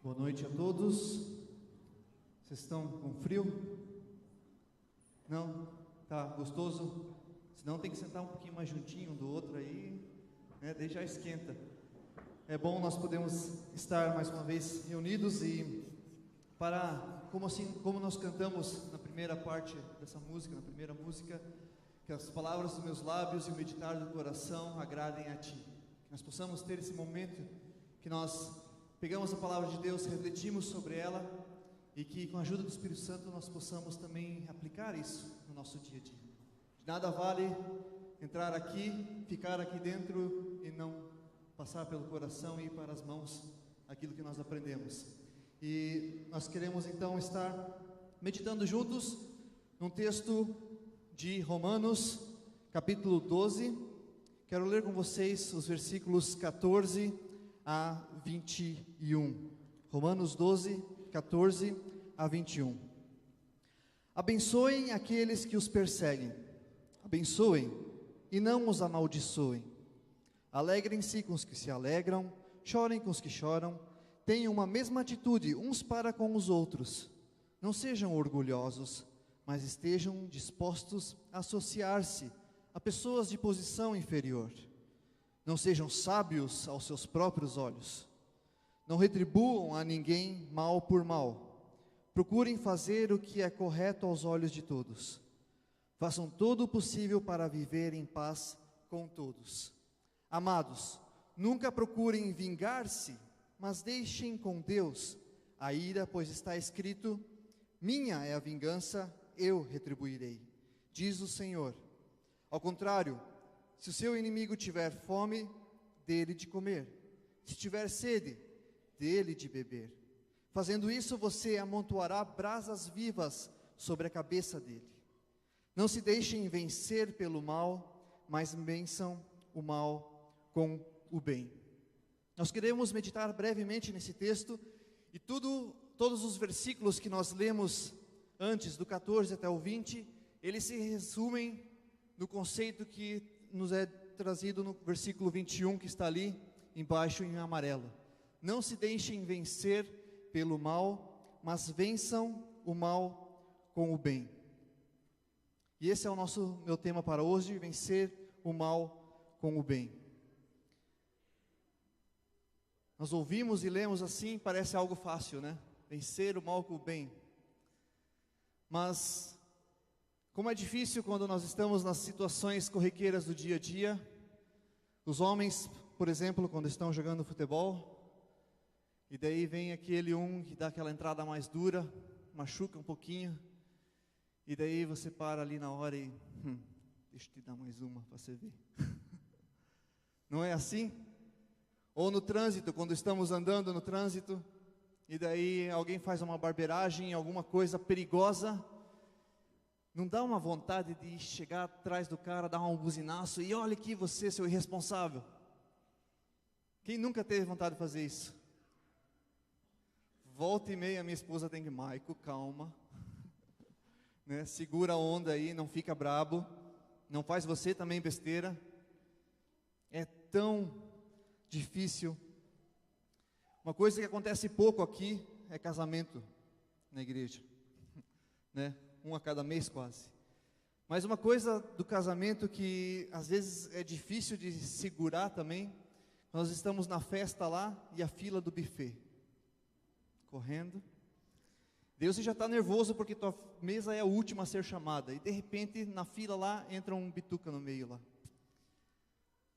Boa noite a todos. Vocês estão com frio? Não? Tá gostoso? Senão tem que sentar um pouquinho mais juntinho um do outro aí, né? Daí já esquenta. É bom nós podemos estar mais uma vez reunidos e como nós cantamos na primeira parte dessa música, na primeira música, que as palavras dos meus lábios e o meditar do coração agradem a Ti. Que nós possamos ter esse momento que nós pegamos a palavra de Deus, refletimos sobre ela e que com a ajuda do Espírito Santo nós possamos também aplicar isso no nosso dia a dia. De nada vale entrar aqui, ficar aqui dentro e não passar pelo coração e ir para as mãos aquilo que nós aprendemos. E nós queremos então estar meditando juntos num texto de Romanos, capítulo 12. Quero ler com vocês os versículos 14 a 21. Romanos 12, 14 a 21. Abençoem aqueles que os perseguem. Abençoem e não os amaldiçoem. Alegrem-se com os que se alegram, chorem com os que choram. Tenham uma mesma atitude uns para com os outros. Não sejam orgulhosos, mas estejam dispostos a associar-se a pessoas de posição inferior. Não sejam sábios aos seus próprios olhos. Não retribuam a ninguém mal por mal. Procurem fazer o que é correto aos olhos de todos. Façam todo o possível para viver em paz com todos. Amados, nunca procurem vingar-se, mas deixem com Deus a ira, pois está escrito: minha é a vingança, eu retribuirei, diz o Senhor. Ao contrário, se o seu inimigo tiver fome, dê-lhe de comer. Se tiver sede, dê-lhe de beber. Fazendo isso, você amontoará brasas vivas sobre a cabeça dele. Não se deixem vencer pelo mal, mas vençam o mal com o bem. Nós queremos meditar brevemente nesse texto e todos os versículos que nós lemos antes, do 14 até o 20, eles se resumem no conceito que nos é trazido no versículo 21, que está ali embaixo em amarelo. Não se deixem vencer pelo mal, mas vençam o mal com o bem. E esse é o meu tema para hoje: vencer o mal com o bem. Nós ouvimos e lemos assim, parece algo fácil, né? Vencer o mal com o bem. Mas como é difícil quando nós estamos nas situações corriqueiras do dia a dia. Os homens, por exemplo, quando estão jogando futebol, e daí vem aquele que dá aquela entrada mais dura, machuca um pouquinho, e daí você para ali na hora e, deixa eu te dar mais uma para você ver. Não é assim? Ou no trânsito, quando estamos andando no trânsito, e daí alguém faz uma barbeiragem, alguma coisa perigosa, não dá uma vontade de chegar atrás do cara, dar um buzinaço, e olha aqui você, seu irresponsável. Quem nunca teve vontade de fazer isso? Volta e meia, minha esposa tem que, Maico, calma, né? Segura a onda aí, não fica brabo, não faz você também besteira. É tão difícil. Uma coisa que acontece pouco aqui é casamento na igreja, né? Um a cada mês quase. Mas uma coisa do casamento que às vezes é difícil de segurar também, nós estamos na festa lá e a fila do buffet, correndo. Deus já está nervoso porque tua mesa é a última a ser chamada, e de repente na fila lá entra um bituca no meio lá.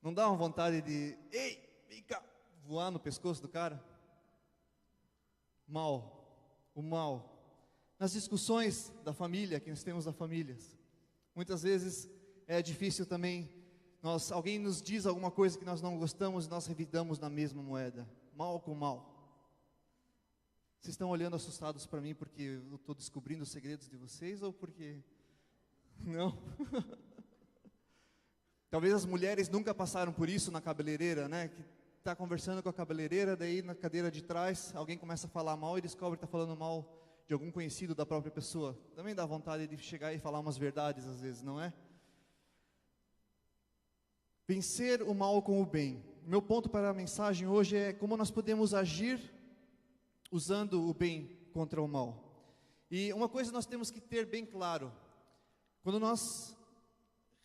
Não dá uma vontade de, ei, vem cá, voar no pescoço do cara? O mal. Nas discussões da família, que nós temos da famílias, muitas vezes é difícil também, alguém nos diz alguma coisa que nós não gostamos e nós revidamos na mesma moeda, mal com mal. Vocês estão olhando assustados para mim porque eu estou descobrindo os segredos de vocês ou porque... Não? Talvez as mulheres nunca passaram por isso na cabeleireira, né? Que está conversando com a cabeleireira, daí na cadeira de trás, alguém começa a falar mal e descobre que está falando mal de algum conhecido da própria pessoa. Também dá vontade de chegar e falar umas verdades às vezes, não é? Vencer o mal com o bem. Meu ponto para a mensagem hoje é como nós podemos agir usando o bem contra o mal. E uma coisa nós temos que ter bem claro: quando nós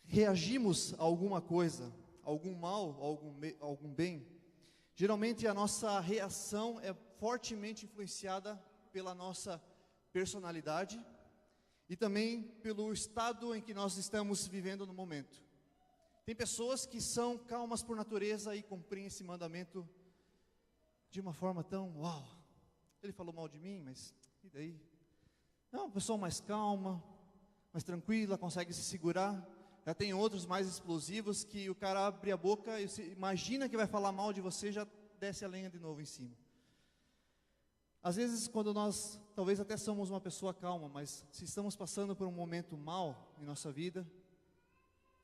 reagimos a alguma coisa, algum mal, algum bem, geralmente a nossa reação é fortemente influenciada pela nossa personalidade e também pelo estado em que nós estamos vivendo no momento. Tem pessoas que são calmas por natureza e cumprem esse mandamento de uma forma tão, uau, ele falou mal de mim, mas e daí? É uma pessoa mais calma, mais tranquila, consegue se segurar. Já tem outros mais explosivos que o cara abre a boca e você imagina que vai falar mal de você, já desce a lenha de novo em cima. Às vezes, quando nós, talvez até somos uma pessoa calma, mas se estamos passando por um momento mal em nossa vida,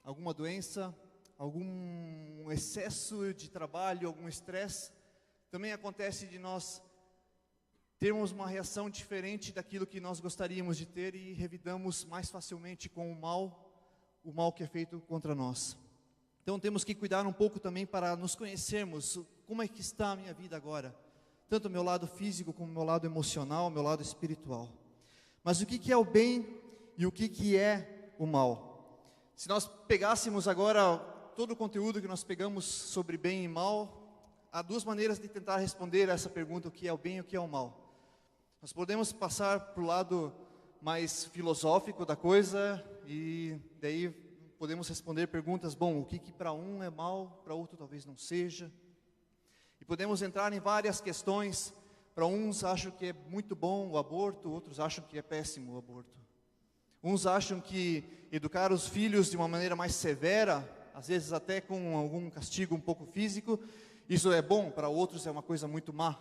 alguma doença, algum excesso de trabalho, algum estresse, também acontece de nós termos uma reação diferente daquilo que nós gostaríamos de ter e revidamos mais facilmente com o mal que é feito contra nós. Então temos que cuidar um pouco também para nos conhecermos. Como é que está a minha vida agora? Tanto o meu lado físico como o meu lado emocional, o meu lado espiritual. Mas o que é o bem e o que é o mal? Se nós pegássemos agora todo o conteúdo que nós pegamos sobre bem e mal, há duas maneiras de tentar responder a essa pergunta: o que é o bem e o que é o mal. Nós podemos passar para o lado mais filosófico da coisa e daí podemos responder perguntas, bom, o que para um é mal, para outro talvez não seja. E podemos entrar em várias questões. Para uns acham que é muito bom o aborto, outros acham que é péssimo o aborto. Uns acham que educar os filhos de uma maneira mais severa, às vezes até com algum castigo um pouco físico, isso é bom, para outros é uma coisa muito má.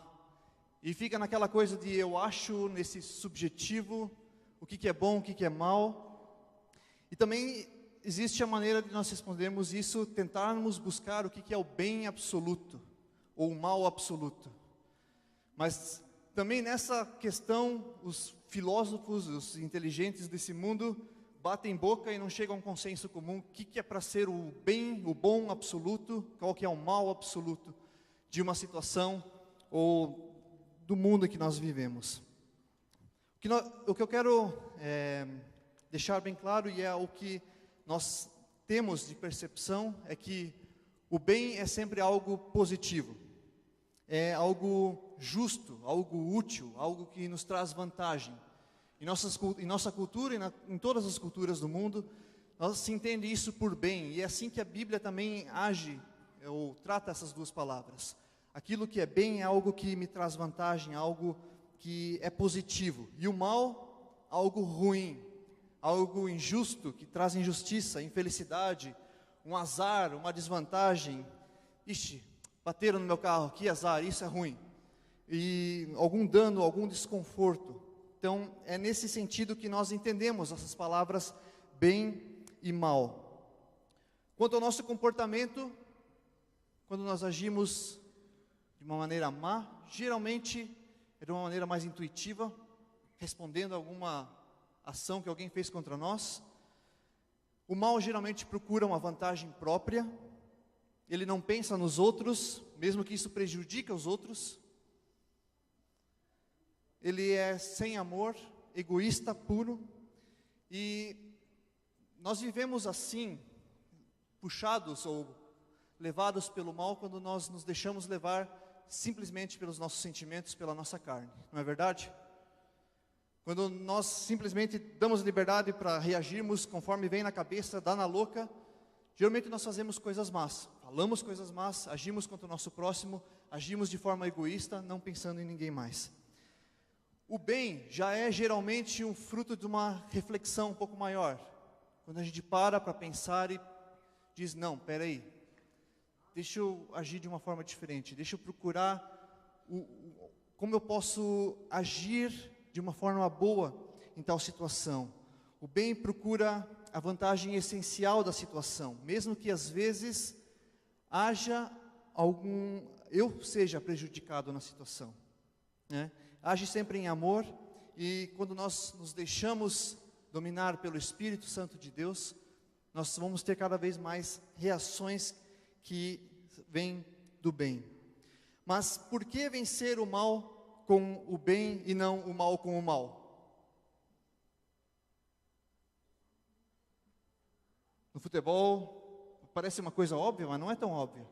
E fica naquela coisa de eu acho, nesse subjetivo, o que é bom, o que é mal. E também existe a maneira de nós respondermos isso, tentarmos buscar o que é o bem absoluto, ou o mal absoluto. Mas também nessa questão, os filósofos, os inteligentes desse mundo, batem boca e não chegam a um consenso comum. O que é para ser o bem, o bom absoluto, qual que é o mal absoluto de uma situação ou do mundo em que nós vivemos. O que eu quero deixar bem claro, e é o que nós temos de percepção, é que o bem é sempre algo positivo, é algo justo, algo útil, algo que nos traz vantagem. Em nossa cultura e em todas as culturas do mundo, nós se entende isso por bem, e é assim que a Bíblia também age, ou trata essas duas palavras. Aquilo que é bem é algo que me traz vantagem, algo que é positivo. E o mal, algo ruim, algo injusto, que traz injustiça, infelicidade, um azar, uma desvantagem. Ixi, bateram no meu carro, que azar, isso é ruim. E algum dano, algum desconforto. Então, é nesse sentido que nós entendemos essas palavras bem e mal. Quanto ao nosso comportamento, quando nós agimos de uma maneira má, geralmente é de uma maneira mais intuitiva, respondendo a alguma ação que alguém fez contra nós. O mal geralmente procura uma vantagem própria, ele não pensa nos outros, mesmo que isso prejudique os outros. Ele é sem amor, egoísta puro, e nós vivemos assim, puxados ou levados pelo mal, quando nós nos deixamos levar simplesmente pelos nossos sentimentos, pela nossa carne, não é verdade? Quando nós simplesmente damos liberdade para reagirmos conforme vem na cabeça, dá na louca, geralmente nós fazemos coisas más, falamos coisas más, agimos contra o nosso próximo, agimos de forma egoísta, não pensando em ninguém mais. O bem já é geralmente um fruto de uma reflexão um pouco maior, quando a gente para pensar e diz, não, peraí, deixa eu agir de uma forma diferente, deixa eu procurar como eu posso agir de uma forma boa em tal situação. O bem procura a vantagem essencial da situação, mesmo que às vezes eu seja prejudicado na situação, né? Age sempre em amor, e quando nós nos deixamos dominar pelo Espírito Santo de Deus, nós vamos ter cada vez mais reações que vêm do bem. Mas por que vencer o mal com o bem e não o mal com o mal? No futebol, parece uma coisa óbvia, mas não é tão óbvia.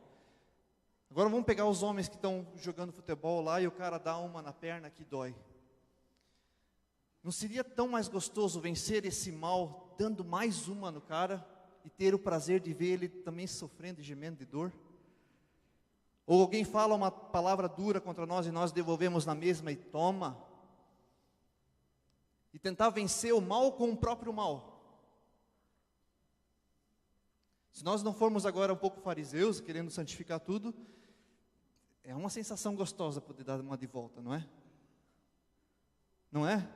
Agora vamos pegar os homens que estão jogando futebol lá e o cara dá uma na perna que dói. Não seria tão mais gostoso vencer esse mal dando mais uma no cara e ter o prazer de ver ele também sofrendo e gemendo de dor? Ou alguém fala uma palavra dura contra nós e nós devolvemos na mesma e toma? E tentar vencer o mal com o próprio mal. Se nós não formos agora um pouco fariseus, querendo santificar tudo, é uma sensação gostosa poder dar uma de volta, não é? Não é?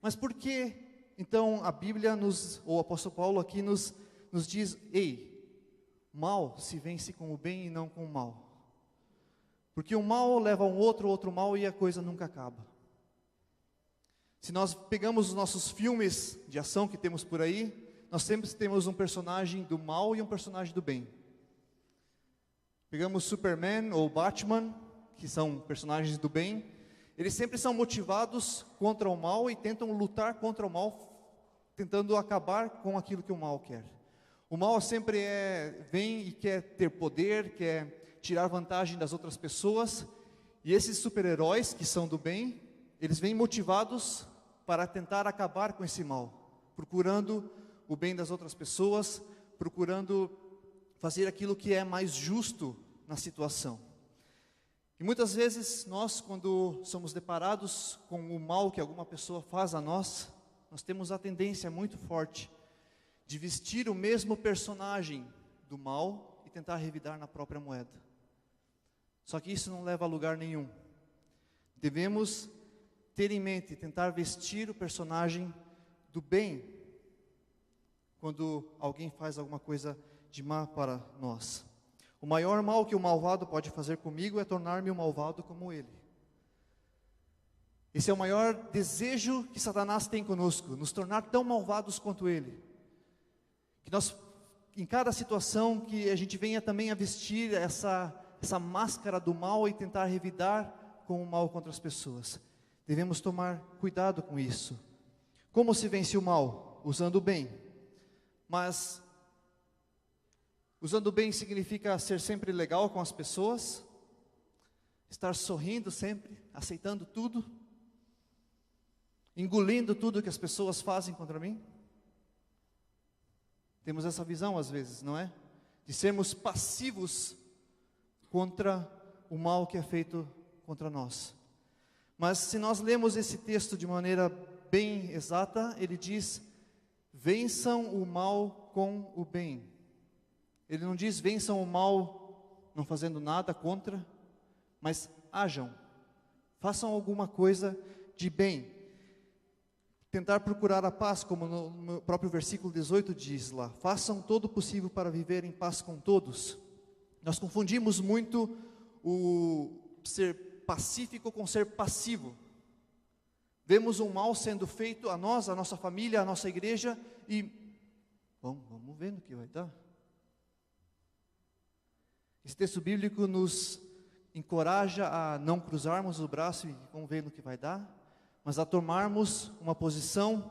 Mas por que, então, a Bíblia ou o apóstolo Paulo aqui nos diz, ei, mal se vence com o bem e não com o mal? Porque o mal leva a um outro mal e a coisa nunca acaba. Se nós pegamos os nossos filmes de ação que temos por aí, nós sempre temos um personagem do mal e um personagem do bem. Pegamos Superman ou Batman, que são personagens do bem. Eles sempre são motivados contra o mal e tentam lutar contra o mal, tentando acabar com aquilo que o mal quer. O mal sempre vem e quer ter poder, quer tirar vantagem das outras pessoas. E esses super-heróis que são do bem, eles vêm motivados para tentar acabar com esse mal, procurando o bem das outras pessoas, procurando fazer aquilo que é mais justo na situação. E muitas vezes nós, quando somos deparados com o mal que alguma pessoa faz a nós temos a tendência muito forte de vestir o mesmo personagem do mal e tentar revidar na própria moeda. Só que isso não leva a lugar nenhum. Devemos ter em mente, tentar vestir o personagem do bem, quando alguém faz alguma coisa de má para nós. O maior mal que o malvado pode fazer comigo é tornar-me um malvado como ele. Esse é o maior desejo que Satanás tem conosco, nos tornar tão malvados quanto ele. Que nós, em cada situação, que a gente venha também a vestir essa máscara do mal e tentar revidar com o mal contra as pessoas. Devemos tomar cuidado com isso. Como se vence o mal? Usando o bem. Mas usando o bem significa ser sempre legal com as pessoas, estar sorrindo sempre, aceitando tudo, engolindo tudo que as pessoas fazem contra mim. Temos essa visão às vezes, não é? De sermos passivos contra o mal que é feito contra nós. Mas se nós lemos esse texto de maneira bem exata, ele diz: vençam o mal com o bem. Ele não diz vençam o mal não fazendo nada contra, mas ajam, façam alguma coisa de bem. Tentar procurar a paz, como no próprio versículo 18 diz lá, façam todo o possível para viver em paz com todos. Nós confundimos muito o ser pacífico com ser passivo. Vemos um mal sendo feito a nós, a nossa família, a nossa igreja e vamos ver no que vai dar. Esse texto bíblico nos encoraja a não cruzarmos o braço e vamos ver no que vai dar, mas a tomarmos uma posição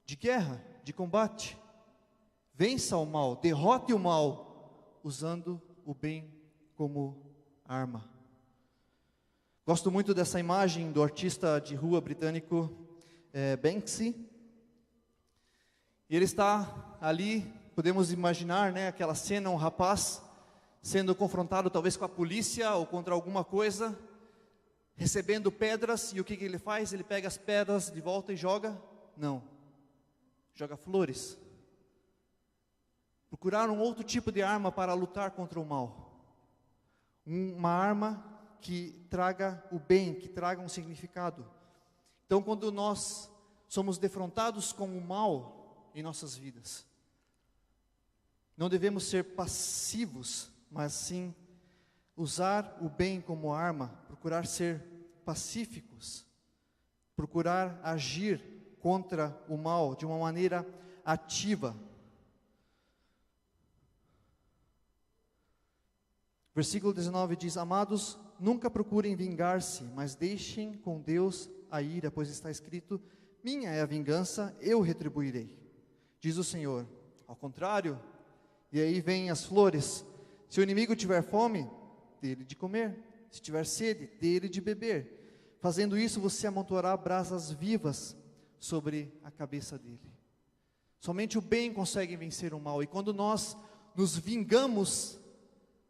de guerra, de combate. Vença o mal, derrote o mal, usando o bem como arma. Gosto muito dessa imagem do artista de rua britânico Banksy. E ele está ali, podemos imaginar, né, aquela cena, um rapaz sendo confrontado talvez com a polícia ou contra alguma coisa, recebendo pedras, e o que ele faz? Ele pega as pedras de volta e joga? Não, joga flores. Procurar um outro tipo de arma para lutar contra o mal. Uma arma que traga o bem, que traga um significado. Então, quando nós somos defrontados com o mal em nossas vidas, não devemos ser passivos, mas sim usar o bem como arma, procurar ser pacíficos, procurar agir contra o mal de uma maneira ativa. Versículo 19 diz: amados, nunca procurem vingar-se, mas deixem com Deus a ira, pois está escrito: minha é a vingança, eu retribuirei, diz o Senhor. Ao contrário, e aí vem as flores: se o inimigo tiver fome, dê-lhe de comer, se tiver sede, dê-lhe de beber. Fazendo isso, você amontoará brasas vivas sobre a cabeça dele. Somente o bem consegue vencer o mal, e quando nós nos vingamos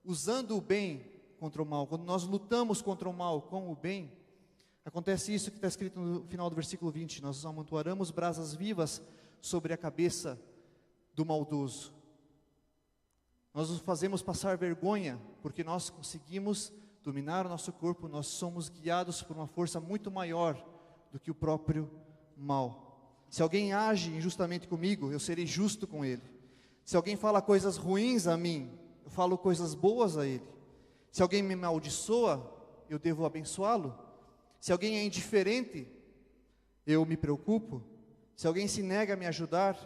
usando o bem contra o mal, quando nós lutamos contra o mal com o bem, acontece isso que está escrito no final do versículo 20: nós amontoaremos brasas vivas sobre a cabeça do maldoso. Nós nos fazemos passar vergonha, porque nós conseguimos dominar o nosso corpo, nós somos guiados por uma força muito maior do que o próprio mal. Se alguém age injustamente comigo, eu serei justo com ele. Se alguém fala coisas ruins a mim, eu falo coisas boas a ele. Se alguém me amaldiçoa, eu devo abençoá-lo. Se alguém é indiferente, eu me preocupo. Se alguém se nega a me ajudar,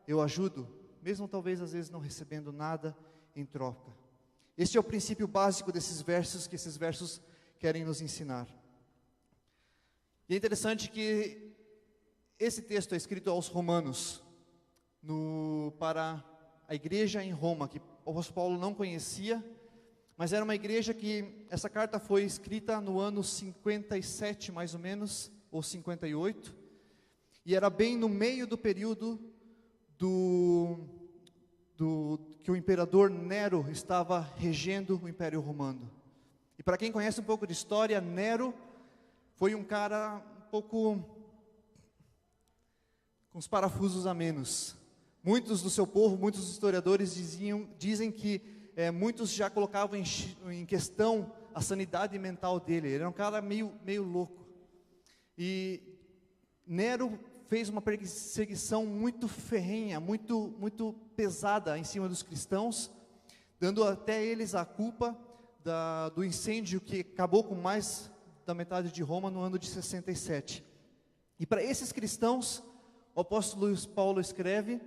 eu ajudo, mesmo talvez às vezes não recebendo nada em troca. Este é o princípio básico desses versos, que esses versos querem nos ensinar. E é interessante que esse texto é escrito aos romanos, para a igreja em Roma, que o apóstolo Paulo não conhecia, mas era uma igreja que essa carta foi escrita no ano 57 mais ou menos, ou 58, e era bem no meio do período que o imperador Nero estava regendo o Império Romano. E para quem conhece um pouco de história, Nero foi um cara um pouco com os parafusos a menos. Muitos do seu povo, muitos historiadores dizem que muitos já colocavam em questão a sanidade mental dele. Ele era um cara meio louco. E Nero fez uma perseguição muito ferrenha, muito pesada em cima dos cristãos, dando até eles a culpa do incêndio que acabou com mais da metade de Roma no ano de 67. E para esses cristãos, o apóstolo Paulo escreve,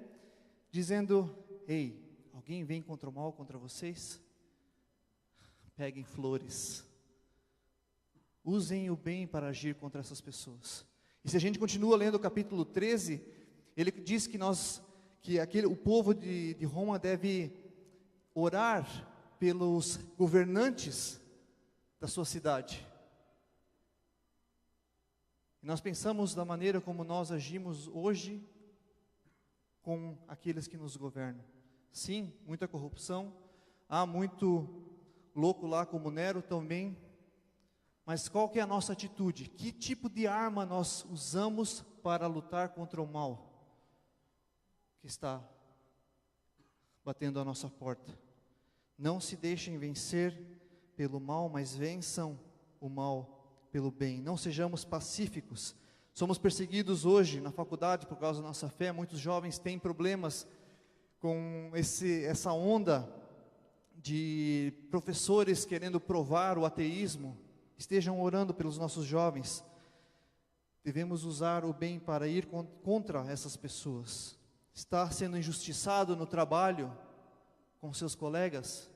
dizendo: ei, alguém vem contra o mal contra vocês? Peguem flores, usem o bem para agir contra essas pessoas. E se a gente continua lendo o capítulo 13, ele diz que o povo de Roma deve orar pelos governantes da sua cidade. E nós pensamos da maneira como nós agimos hoje com aqueles que nos governam. Sim, muita corrupção, há muito louco lá como Nero também, mas qual que é a nossa atitude? Que tipo de arma nós usamos para lutar contra o mal que está batendo a nossa porta? Não se deixem vencer pelo mal, mas vençam o mal pelo bem. Não sejamos pacíficos. Somos perseguidos hoje na faculdade por causa da nossa fé. Muitos jovens têm problemas com essa onda de professores querendo provar o ateísmo. Estejam orando pelos nossos jovens. Devemos usar o bem para ir contra essas pessoas. Está sendo injustiçado no trabalho com seus colegas?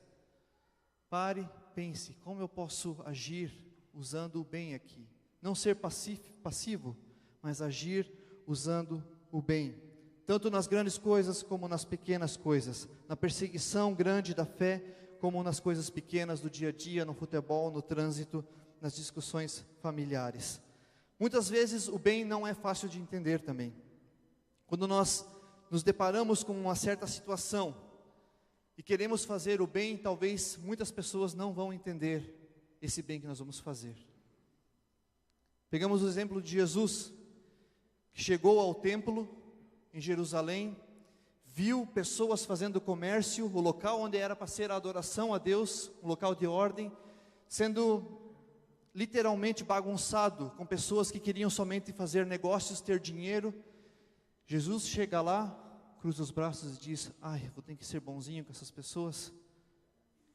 Pare, pense, como eu posso agir usando o bem aqui? Não ser passivo, mas agir usando o bem. Tanto nas grandes coisas como nas pequenas coisas. Na perseguição grande da fé, como nas coisas pequenas do dia a dia, no futebol, no trânsito, nas discussões familiares. Muitas vezes o bem não é fácil de entender também. Quando nós nos deparamos com uma certa situação e queremos fazer o bem, talvez muitas pessoas não vão entender esse bem que nós vamos fazer. Pegamos o exemplo de Jesus, que chegou ao templo em Jerusalém, viu pessoas fazendo comércio, o local onde era para ser a adoração a Deus, um local de ordem, sendo literalmente bagunçado, com pessoas que queriam somente fazer negócios, ter dinheiro. Jesus chega lá, cruza os braços e diz: vou ter que ser bonzinho com essas pessoas.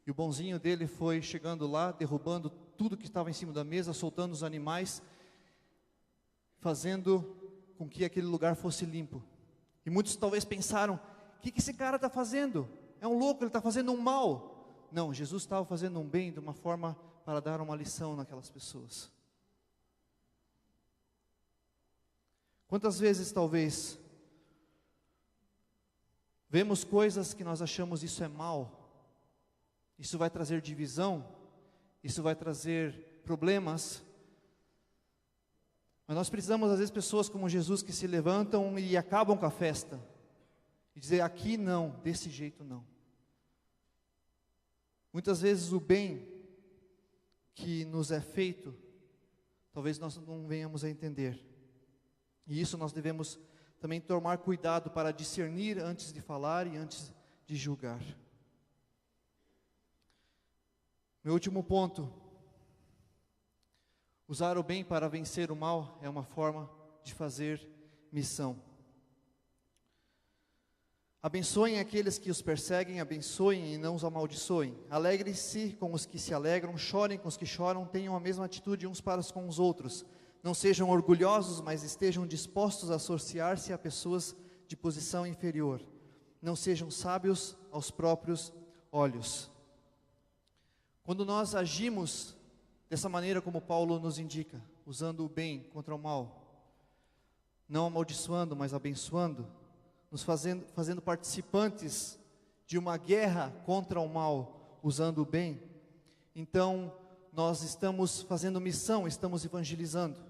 E o bonzinho dele foi chegando lá, derrubando tudo que estava em cima da mesa, soltando os animais, fazendo com que aquele lugar fosse limpo. E muitos talvez pensaram: o que esse cara está fazendo? É um louco, ele está fazendo um mal. Não, Jesus estava fazendo um bem de uma forma para dar uma lição naquelas pessoas. Quantas vezes, talvez, vemos coisas que nós achamos isso é mal, isso vai trazer divisão, isso vai trazer problemas, mas nós precisamos, às vezes, pessoas como Jesus que se levantam e acabam com a festa, e dizer, aqui não, desse jeito não. Muitas vezes o bem que nos é feito, talvez nós não venhamos a entender. E isso nós devemos também tomar cuidado para discernir antes de falar e antes de julgar. Meu último ponto. Usar o bem para vencer o mal é uma forma de fazer missão. Abençoem aqueles que os perseguem, abençoem e não os amaldiçoem. Alegrem-se com os que se alegram, chorem com os que choram, tenham a mesma atitude uns para com os outros. Não sejam orgulhosos, mas estejam dispostos a associar-se a pessoas de posição inferior. Não sejam sábios aos próprios olhos. Quando nós agimos dessa maneira como Paulo nos indica, usando o bem contra o mal, não amaldiçoando, mas abençoando, nos fazendo participantes de uma guerra contra o mal, usando o bem, então nós estamos fazendo missão, estamos evangelizando.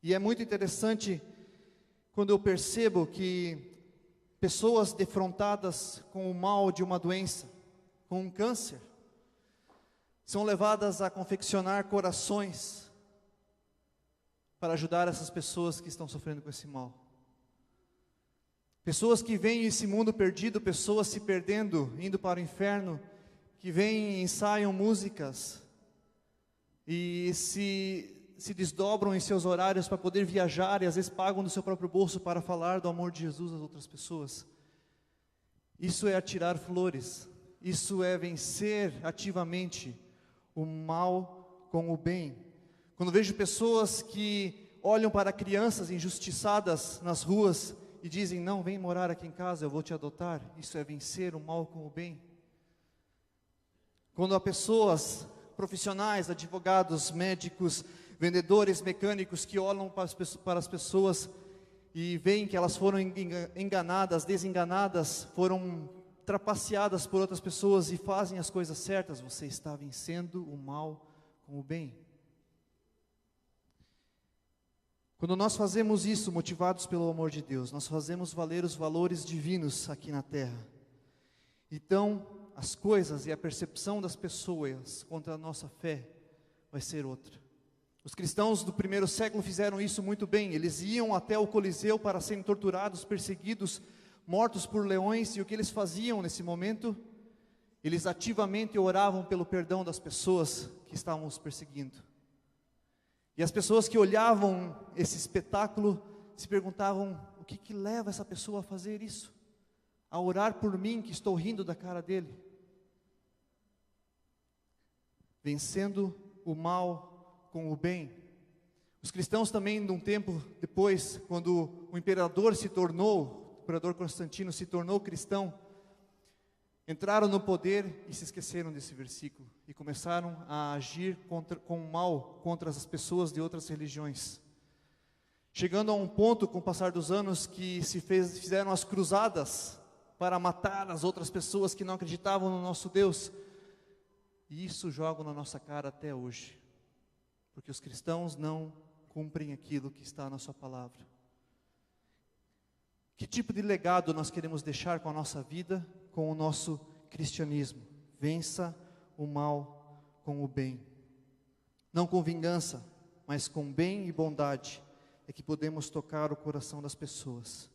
E é muito interessante quando eu percebo que pessoas defrontadas com o mal de uma doença, com um câncer, são levadas a confeccionar corações para ajudar essas pessoas que estão sofrendo com esse mal. Pessoas que veem esse mundo perdido, pessoas se perdendo, indo para o inferno, que vêm e ensaiam músicas e se desdobram em seus horários para poder viajar e às vezes pagam do seu próprio bolso para falar do amor de Jesus às outras pessoas. Isso é atirar flores, isso é vencer ativamente o mal com o bem. Quando vejo pessoas que olham para crianças injustiçadas nas ruas e dizem, não, vem morar aqui em casa, eu vou te adotar, isso é vencer o mal com o bem. Quando há pessoas profissionais, advogados, médicos, vendedores, mecânicos que olham para as pessoas e veem que elas foram enganadas, desenganadas, foram trapaceadas por outras pessoas e fazem as coisas certas, você está vencendo o mal com o bem. Quando nós fazemos isso, motivados pelo amor de Deus, nós fazemos valer os valores divinos aqui na terra. Então, as coisas e a percepção das pessoas contra a nossa fé vai ser outra. Os cristãos do primeiro século fizeram isso muito bem. Eles iam até o Coliseu para serem torturados, perseguidos, mortos por leões. E o que eles faziam nesse momento? Eles ativamente oravam pelo perdão das pessoas que estavam os perseguindo. E as pessoas que olhavam esse espetáculo se perguntavam, o que leva essa pessoa a fazer isso? A orar por mim que estou rindo da cara dele? Vencendo o mal com o bem. Os cristãos também, num tempo depois, quando o imperador Constantino se tornou cristão, entraram no poder e se esqueceram desse versículo e começaram a agir com o mal contra as pessoas de outras religiões. Chegando a um ponto, com o passar dos anos, que fizeram as cruzadas para matar as outras pessoas que não acreditavam no nosso Deus. E isso jogam na nossa cara até hoje, porque os cristãos não cumprem aquilo que está na sua palavra. Que tipo de legado nós queremos deixar com a nossa vida, com o nosso cristianismo? Vença o mal com o bem. Não com vingança, mas com bem e bondade, é que podemos tocar o coração das pessoas.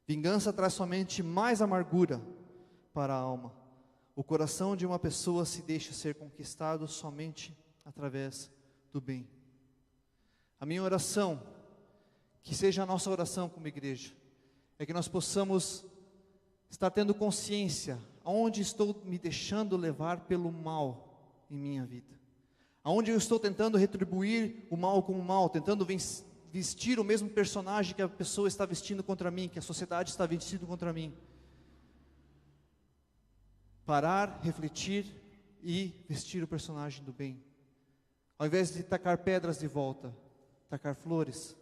Vingança traz somente mais amargura para a alma. O coração de uma pessoa se deixa ser conquistado somente através do bem. A minha oração, que seja a nossa oração como igreja, é que nós possamos estar tendo consciência aonde estou me deixando levar pelo mal em minha vida, aonde eu estou tentando retribuir o mal com o mal, tentando vestir o mesmo personagem que a pessoa está vestindo contra mim, que a sociedade está vestindo contra mim. Parar, refletir e vestir o personagem do bem. Ao invés de tacar pedras de volta, tacar flores.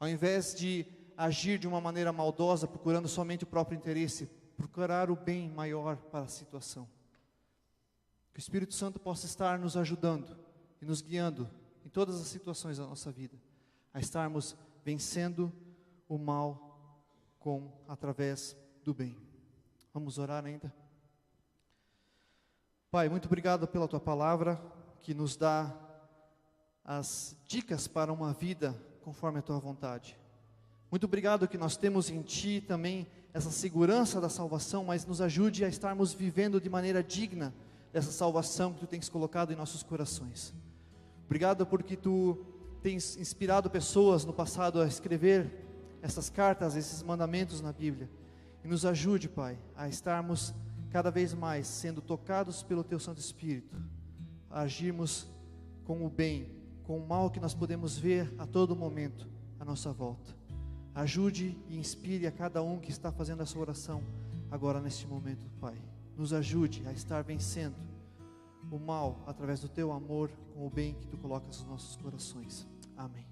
Ao invés de agir de uma maneira maldosa, procurando somente o próprio interesse, procurar o bem maior para a situação. Que o Espírito Santo possa estar nos ajudando e nos guiando em todas as situações da nossa vida, a estarmos vencendo o mal através do bem. Vamos orar ainda? Pai, muito obrigado pela Tua palavra, que nos dá as dicas para uma vida conforme a Tua vontade. Muito obrigado que nós temos em Ti também essa segurança da salvação, mas nos ajude a estarmos vivendo de maneira digna dessa salvação que Tu tens colocado em nossos corações. Obrigado porque Tu tens inspirado pessoas no passado a escrever essas cartas, esses mandamentos na Bíblia. E nos ajude, Pai, a estarmos cada vez mais sendo tocados pelo Teu Santo Espírito, a agirmos com o bem, com o mal que nós podemos ver a todo momento à nossa volta. Ajude e inspire a cada um que está fazendo essa oração agora neste momento, Pai. Nos ajude a estar vencendo o mal através do Teu amor com o bem que Tu colocas nos nossos corações. Amém.